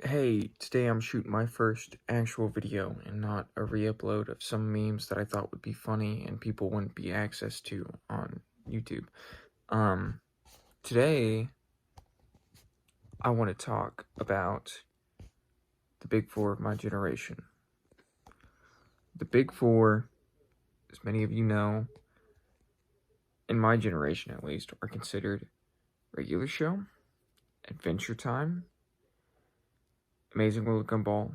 Hey, today I'm shooting my first actual video and not a re-upload of some memes that I thought would be funny and people wouldn't be access to on YouTube. Um, Today I want to talk about the big four of my generation. The big four, as many of you know, in my generation at least, are considered Regular Show, Adventure Time, Amazing World of Gumball,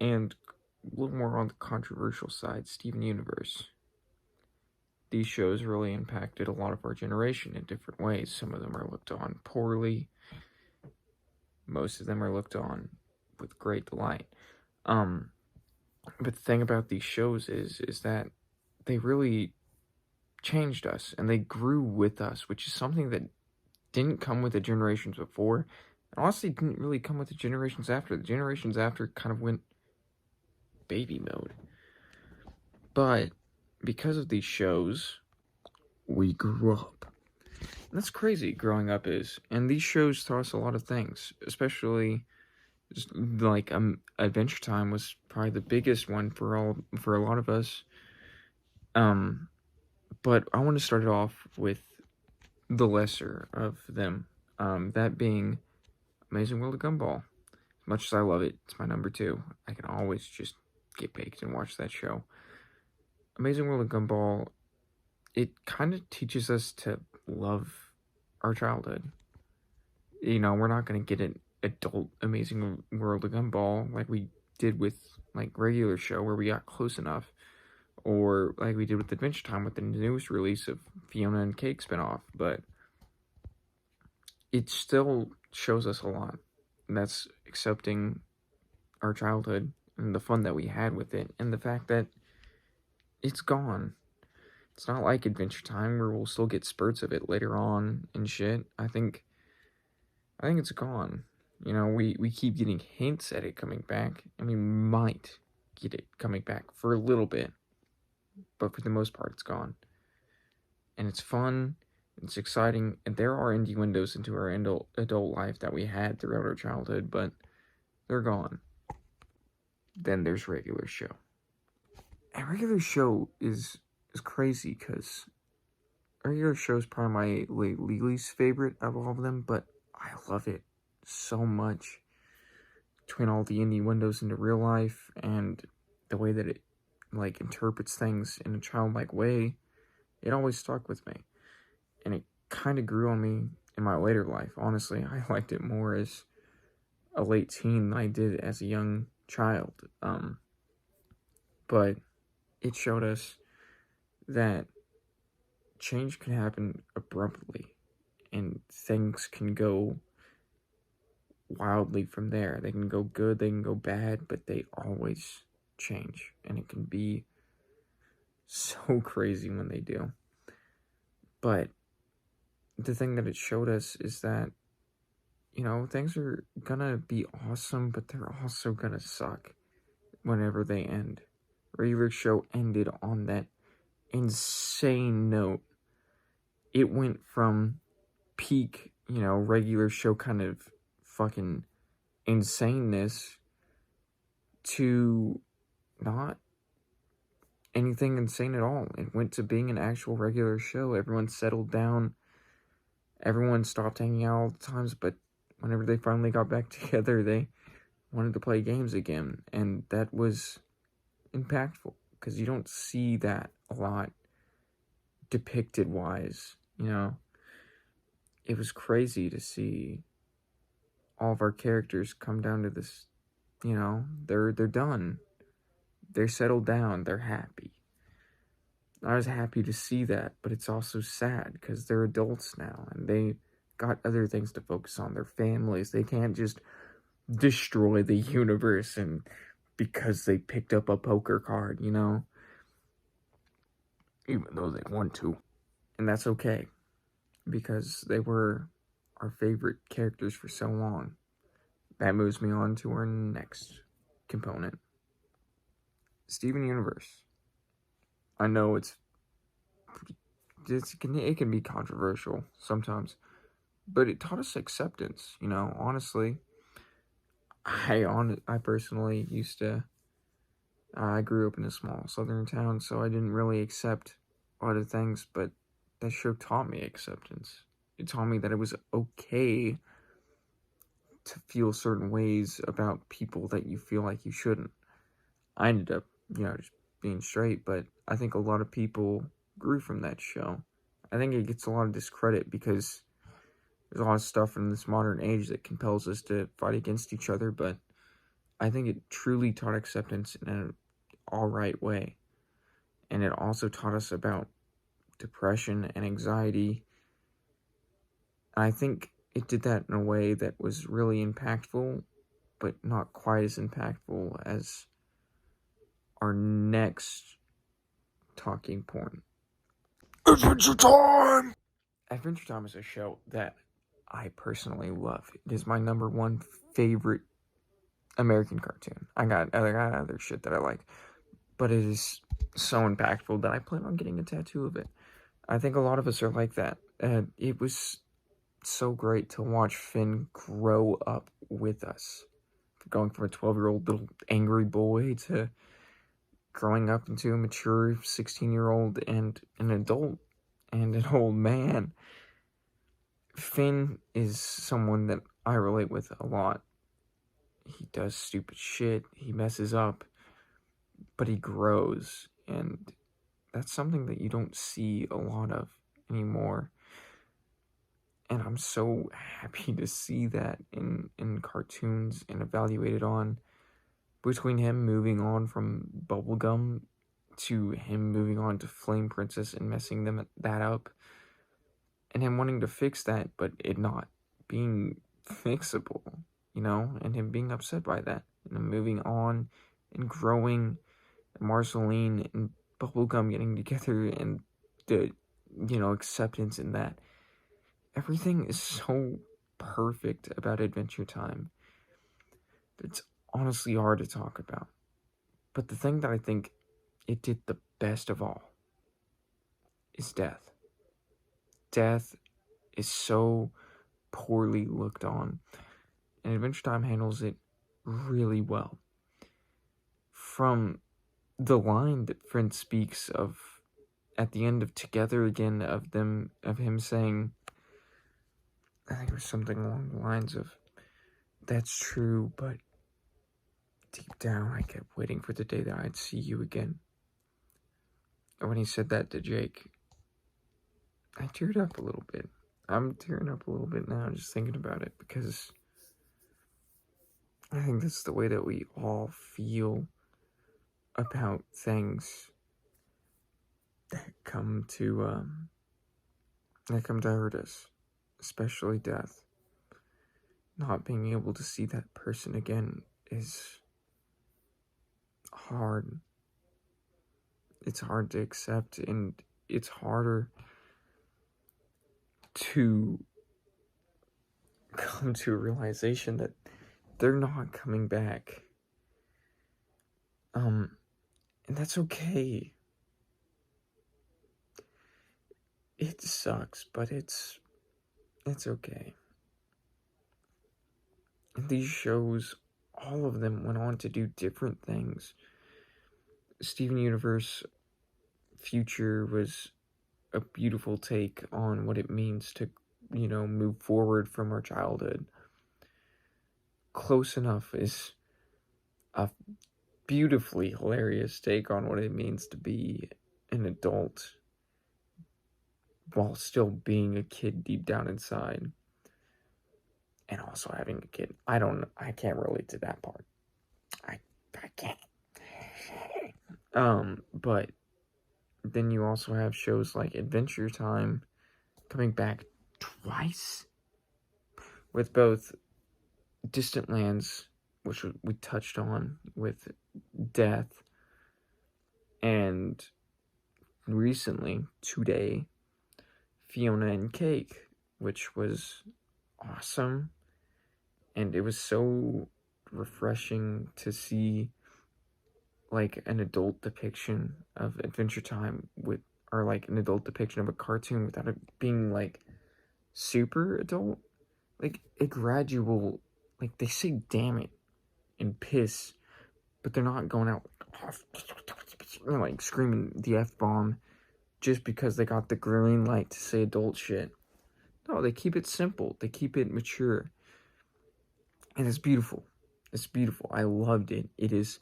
and a little more on the controversial side, Steven Universe. These shows really impacted a lot of our generation in different ways. Some of them are looked on poorly. Most of them are looked on with great delight. But the thing about these shows is that they really changed us and they grew with us, which is something that didn't come with the generations before. And honestly, didn't really come with the generations after. The generations after kind of went baby mode. But because of these shows, we grew up. And that's crazy, growing up is. And these shows taught us a lot of things, especially just like Adventure Time was probably the biggest one for a lot of us. But I want to start it off with the lesser of them. That being Amazing World of Gumball. As much as I love it, it's my number 2. I can always just get baked and watch that show. Amazing World of Gumball, it kind of teaches us to love our childhood. You know, we're not going to get an adult Amazing World of Gumball like we did with like regular show where we got close enough, or like we did with Adventure Time with the newest release of Fiona and Cake spinoff, but it still shows us a lot. And that's accepting our childhood and the fun that we had with it, and the fact that it's gone. It's not like Adventure Time where we'll still get spurts of it later on and shit. I think it's gone. You know, we keep getting hints at it coming back, and we might get it coming back for a little bit. But for the most part, it's gone. And it's fun, it's exciting, and there are indie windows into our adult life that we had throughout our childhood, but they're gone. Then there's Regular Show. And Regular Show is crazy, because Regular Show is probably my least favorite of all of them, but I love it so much. Between all the indie windows into real life and the way that it like interprets things in a childlike way, it always stuck with me. And it kind of grew on me in my later life. Honestly, I liked it more as a late teen than I did as a young child. But it showed us that change can happen abruptly, and things can go wildly from there. They can go good, they can go bad, but they always change, and it can be so crazy when they do. But the thing that it showed us is that, you know, things are gonna be awesome, but they're also gonna suck whenever they end. Regular Show ended on that insane note. It went from peak, you know, Regular Show kind of fucking insaneness to not anything insane at all. It went to being an actual regular show. Everyone settled down. Everyone stopped hanging out all the times, but whenever they finally got back together, they wanted to play games again. And that was impactful, because you don't see that a lot depicted wise, you know. It was crazy to see all of our characters come down to this, you know, they're done. They're settled down, they're happy. I was happy to see that, but it's also sad because they're adults now and they got other things to focus on, their families. They can't just destroy the universe and because they picked up a poker card, you know? Even though they want to. And that's okay, because they were our favorite characters for so long. That moves me on to our next component. Steven Universe. I know it can be controversial sometimes, but it taught us acceptance, you know, honestly. I personally used to, I grew up in a small southern town, so I didn't really accept a lot of things, but that show taught me acceptance. It taught me that it was okay to feel certain ways about people that you feel like you shouldn't. I ended up, just being straight, but I think a lot of people grew from that show. I think it gets a lot of discredit because there's a lot of stuff in this modern age that compels us to fight against each other, but I think it truly taught acceptance in an alright way. And it also taught us about depression and anxiety. I think it did that in a way that was really impactful, but not quite as impactful as our next talking point. Adventure Time! Adventure Time is a show that I personally love. It is my number one favorite American cartoon. I got other shit that I like, but it is so impactful that I plan on getting a tattoo of it. I think a lot of us are like that. It was so great to watch Finn grow up with us, going from a 12-year-old little angry boy to growing up into a mature 16-year-old and an adult and an old man. Finn is someone that I relate with a lot. He does stupid shit, he messes up, but he grows, and that's something that you don't see a lot of anymore. And I'm so happy to see that in cartoons and evaluated on, between him moving on from Bubblegum to him moving on to Flame Princess and messing that up, and him wanting to fix that, but it not being fixable, and him being upset by that, and him moving on and growing, and Marceline and Bubblegum getting together, and the, acceptance in that. Everything is so perfect about Adventure Time. It's honestly hard to talk about. But the thing that I think it did the best of all is death. Death is so poorly looked on, and Adventure Time handles it really well. From the line that Friend speaks of at the end of Together Again, of him saying, I think it was something along the lines of, "That's true, but deep down I kept waiting for the day that I'd see you again." And when he said that to Jake, I teared up a little bit. I'm tearing up a little bit now just thinking about it, because I think that's the way that we all feel about things that come to hurt us, especially death. Not being able to see that person again is hard. It's hard to accept, and it's harder to come to a realization that they're not coming back. And that's okay. It sucks, but it's okay. And these shows, all of them went on to do different things. Steven Universe Future was a beautiful take on what it means to, move forward from our childhood. Close Enough is a beautifully hilarious take on what it means to be an adult while still being a kid deep down inside, and also having a kid. I can't relate to that part. I can't. But then you also have shows like Adventure Time coming back twice, with both Distant Lands, which we touched on with death, and recently, today, Fiona and Cake, which was awesome, and it was so refreshing to see like an adult depiction of Adventure Time or like an adult depiction of a cartoon without it being like super adult, like a gradual, like they say damn it and piss, but they're not going out like screaming the F-bomb just because they got the green light to say adult shit. No, they keep it simple. They keep it mature. And it's beautiful. It's beautiful. I loved it. It is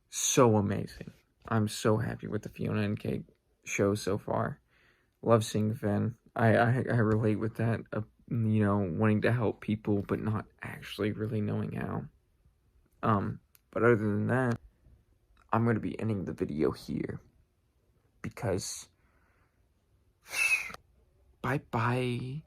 so amazing. I'm so happy with the Fiona and Cake show so far. Love seeing Finn. I relate with that, wanting to help people, but not actually really knowing how. But other than that, I'm going to be ending the video here. Because... Bye-bye.